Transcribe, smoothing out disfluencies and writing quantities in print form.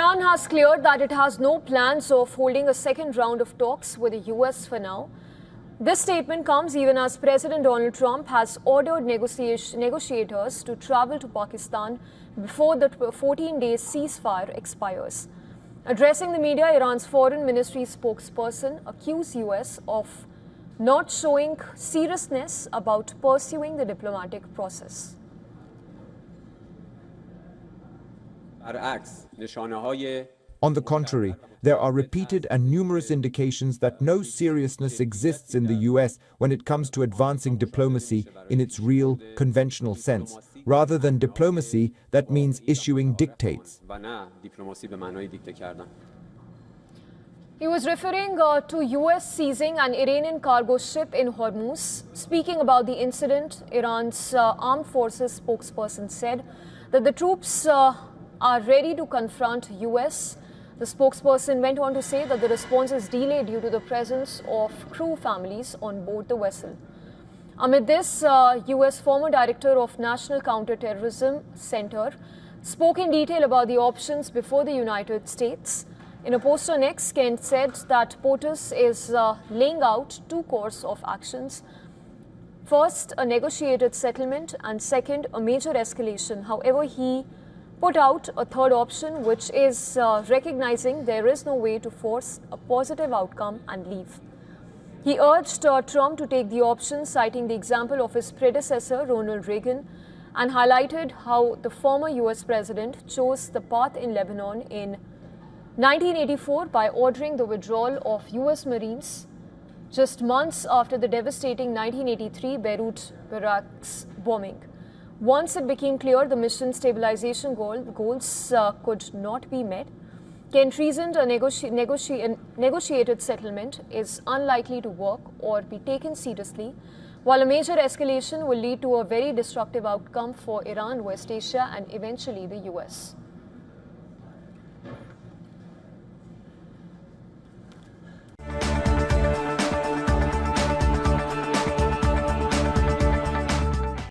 Iran has cleared that it has no plans of holding a second round of talks with the US for now. This statement comes even as President Donald Trump has ordered negotiators to travel to Pakistan before the 14-day ceasefire expires. Addressing the media, Iran's foreign ministry spokesperson accused US of not showing seriousness about pursuing the diplomatic process. On the contrary, there are repeated and numerous indications that no seriousness exists in the US when it comes to advancing diplomacy in its real, conventional sense, rather than diplomacy that means issuing dictates. He was referring to US seizing an Iranian cargo ship in Hormuz. Speaking about the incident, Iran's armed forces spokesperson said that the troops are ready to confront US. The spokesperson went on to say that the response is delayed due to the presence of crew families on board the vessel. Amid this, US former director of National Counterterrorism Center spoke in detail about the options before the United States. In a post on X, Kent said that POTUS is laying out two courses of actions. First, a negotiated settlement, and second, a major escalation. However, he put out a third option, which is recognizing there is no way to force a positive outcome and leave. He urged Trump to take the option, citing the example of his predecessor, Ronald Reagan, and highlighted how the former US president chose the path in Lebanon in 1984 by ordering the withdrawal of US Marines just months after the devastating 1983 Beirut barracks bombing. Once it became clear the mission stabilization goals could not be met, Kent reasoned a negotiated settlement is unlikely to work or be taken seriously, while a major escalation will lead to a very destructive outcome for Iran, West Asia, and eventually the US.